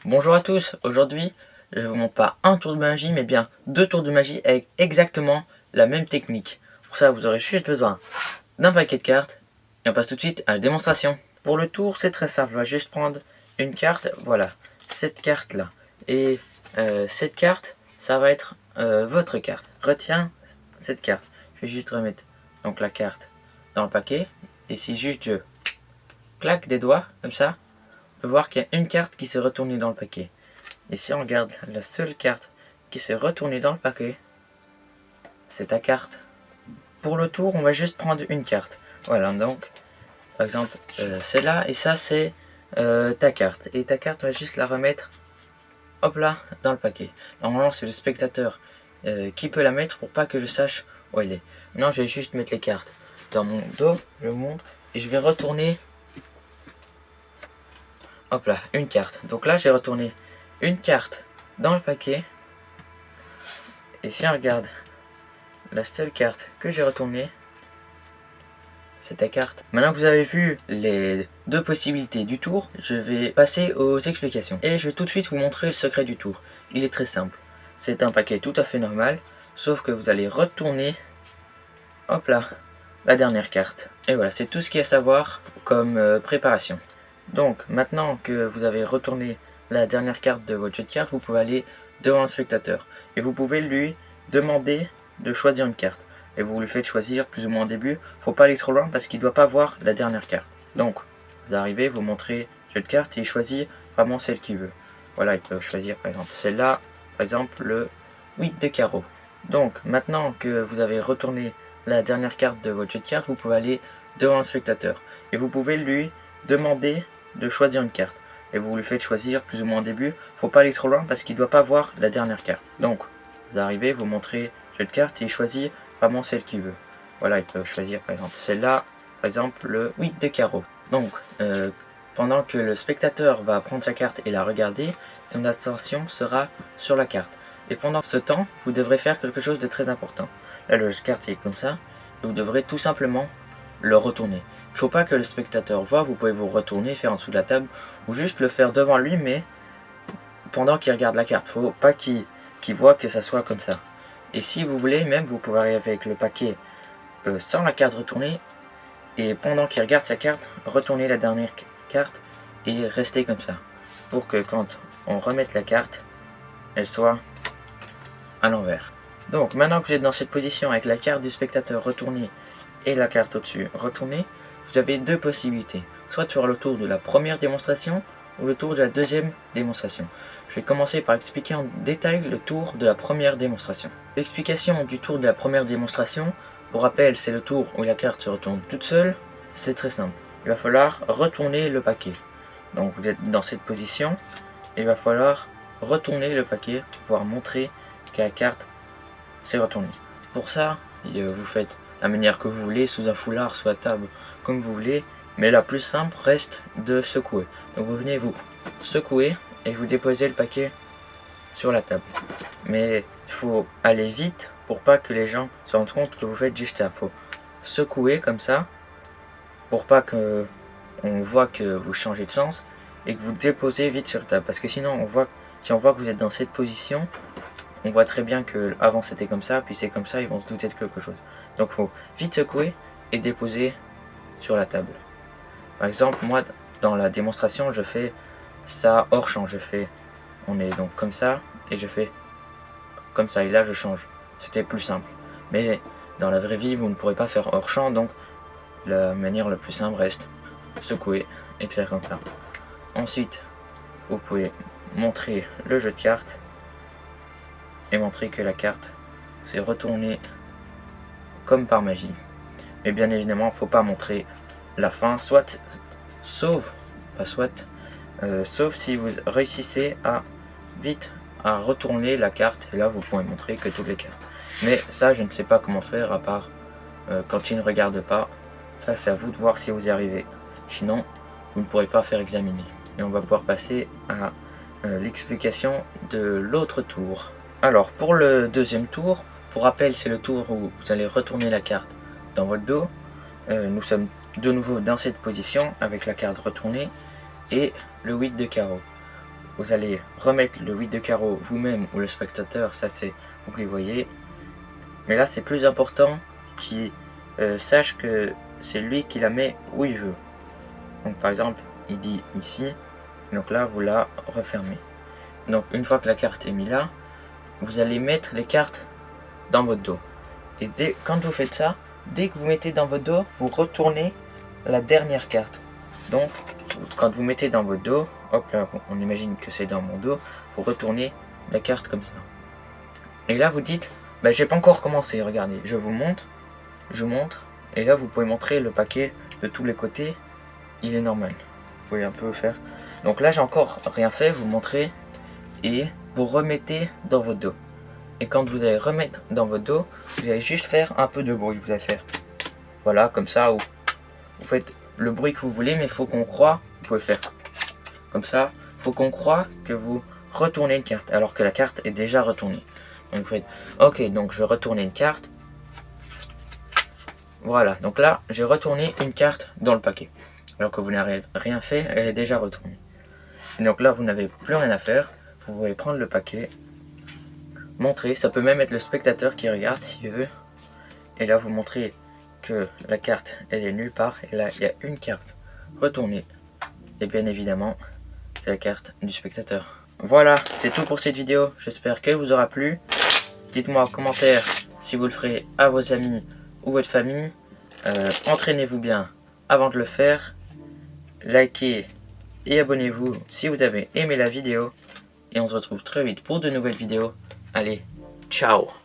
Bonjour à tous, aujourd'hui je vous montre pas un tour de magie mais bien deux tours de magie avec exactement la même technique. Pour ça vous aurez juste besoin d'un paquet de cartes et on passe tout de suite à la démonstration. Pour le tour c'est très simple, on va juste prendre une carte, voilà, cette carte là. Et cette carte ça va être votre carte. Retiens cette carte, je vais juste remettre donc la carte dans le paquet et si juste je claque des doigts comme ça, on peut voir qu'il y a une carte qui s'est retournée dans le paquet. Et si on regarde la seule carte qui s'est retournée dans le paquet, c'est ta carte. Pour le tour, on va juste prendre une carte. Voilà, donc, par exemple, celle-là, et ça, c'est ta carte. Et ta carte, on va juste la remettre, hop là, dans le paquet. Normalement, c'est le spectateur qui peut la mettre pour pas que je sache où elle est. Maintenant, je vais juste mettre les cartes dans mon dos, je vous montre, et je vais retourner. Hop là, une carte. Donc là, j'ai retourné une carte dans le paquet. Et si on regarde la seule carte que j'ai retournée, c'est ta carte. Maintenant que vous avez vu les deux possibilités du tour, je vais passer aux explications. Et je vais tout de suite vous montrer le secret du tour. Il est très simple. C'est un paquet tout à fait normal, sauf que vous allez retourner, hop là, la dernière carte. Et voilà, c'est tout ce qu'il y a à savoir comme préparation. Donc maintenant que vous avez retourné la dernière carte de votre jeu de cartes, vous pouvez aller devant le spectateur et vous pouvez lui demander de choisir une carte. Et vous lui faites choisir plus ou moins au début, faut pas aller trop loin parce qu'il ne doit pas voir la dernière carte. Donc vous arrivez, vous montrez le jeu de cartes et il choisit vraiment celle qu'il veut. Voilà, il peut choisir par exemple celle-là, par exemple le 8 de carreau. Donc maintenant que vous avez retourné la dernière carte de votre jeu de cartes, vous pouvez aller devant le spectateur et vous pouvez lui demander de choisir une carte. Et vous lui faites choisir plus ou moins au début, faut pas aller trop loin parce qu'il ne doit pas voir la dernière carte. Donc vous arrivez, vous montrez le jeu de cartes et il choisit vraiment celle qu'il veut. Voilà, il peut choisir par exemple celle-là, par exemple le 8 de carreau. Donc pendant que le spectateur va prendre sa carte et la regarder, son attention sera sur la carte. Et pendant ce temps, vous devrez faire quelque chose de très important. Là, le jeu de cartes est comme ça, et vous devrez tout simplement le retourner. Il ne faut pas que le spectateur voit, vous pouvez vous retourner, faire en dessous de la table, ou juste le faire devant lui, mais pendant qu'il regarde la carte. Il ne faut pas qu'il voit que ça soit comme ça. Et si vous voulez, même, vous pouvez arriver avec le paquet sans la carte retournée, et pendant qu'il regarde sa carte, retourner la dernière carte, et rester comme ça. Pour que quand on remette la carte, elle soit à l'envers. Donc maintenant que vous êtes dans cette position avec la carte du spectateur retournée, et la carte au-dessus retournée, vous avez deux possibilités. Soit de faire le tour de la première démonstration ou le tour de la deuxième démonstration. Je vais commencer par expliquer en détail le tour de la première démonstration. L'explication du tour de la première démonstration, pour rappel, c'est le tour où la carte se retourne toute seule. C'est très simple. Il va falloir retourner le paquet. Donc vous êtes dans cette position, et il va falloir retourner le paquet pour pouvoir montrer que la carte s'est retournée. Pour ça, vous faites la manière que vous voulez, sous un foulard, sous la table, comme vous voulez, mais la plus simple reste de secouer. Donc vous venez vous secouer et vous déposez le paquet sur la table. Mais il faut aller vite pour pas que les gens se rendent compte que vous faites juste ça. Il faut secouer comme ça pour pas que on voit que vous changez de sens et que vous déposez vite sur la table. Parce que sinon, si on voit que vous êtes dans cette position, on voit très bien que avant c'était comme ça, puis c'est comme ça, ils vont se douter de quelque chose. Donc il faut vite secouer et déposer sur la table. Par exemple, moi dans la démonstration, je fais ça hors champ. On est donc comme ça et je fais comme ça et là je change. C'était plus simple. Mais dans la vraie vie, vous ne pourrez pas faire hors champ, donc la manière la plus simple reste secouer et de faire comme ça. Ensuite, vous pouvez montrer le jeu de cartes et montrer que la carte s'est retournée comme par magie. Mais bien évidemment, il ne faut pas montrer la fin, sauf si vous réussissez à vite à retourner la carte, et là vous pouvez montrer que toutes les cartes. Mais ça, je ne sais pas comment faire, à part quand il ne regarde pas. Ça, c'est à vous de voir si vous y arrivez. Sinon, vous ne pourrez pas faire examiner. Et on va pouvoir passer à l'explication de l'autre tour. Alors, pour le deuxième tour, pour rappel, c'est le tour où vous allez retourner la carte dans votre dos. Nous sommes de nouveau dans cette position avec la carte retournée et le 8 de carreau. vous allez remettre le 8 de carreau vous-même ou le spectateur, ça c'est vous qui voyez. Mais là c'est plus important qu'il sache que c'est lui qui la met où il veut. Donc par exemple, il dit ici, donc là vous la refermez. Donc une fois que la carte est mise là, vous allez mettre les cartes dans votre dos. Et quand vous faites ça, dès que vous mettez dans votre dos, vous retournez la dernière carte. Donc quand vous mettez dans votre dos, hop là, on imagine que c'est dans mon dos, vous retournez la carte comme ça. Et là vous dites, bah, j'ai pas encore commencé, regardez, je vous montre, et là vous pouvez montrer le paquet de tous les côtés, il est normal. Vous pouvez un peu faire. Donc là j'ai encore rien fait, vous montrez, et vous remettez dans votre dos. Et quand vous allez remettre dans votre dos, vous allez juste faire un peu de bruit, vous allez faire, voilà, comme ça, ou vous faites le bruit que vous voulez, mais il faut qu'on croit, vous pouvez faire comme ça, il faut qu'on croit que vous retournez une carte, alors que la carte est déjà retournée. Donc vous faites, ok, donc je vais retourner une carte. Voilà, donc là, j'ai retourné une carte dans le paquet. Alors que vous n'avez rien fait, elle est déjà retournée. Et donc là, vous n'avez plus rien à faire. Vous pouvez prendre le paquet, montrer, ça peut même être le spectateur qui regarde s'il veut. Et là, vous montrez que la carte, elle est nulle part. Et là, il y a une carte retournée. Et bien évidemment, c'est la carte du spectateur. Voilà, c'est tout pour cette vidéo. J'espère qu'elle vous aura plu. Dites-moi en commentaire si vous le ferez à vos amis ou votre famille. Entraînez-vous bien avant de le faire. Likez et abonnez-vous si vous avez aimé la vidéo. Et on se retrouve très vite pour de nouvelles vidéos. Allez, ciao!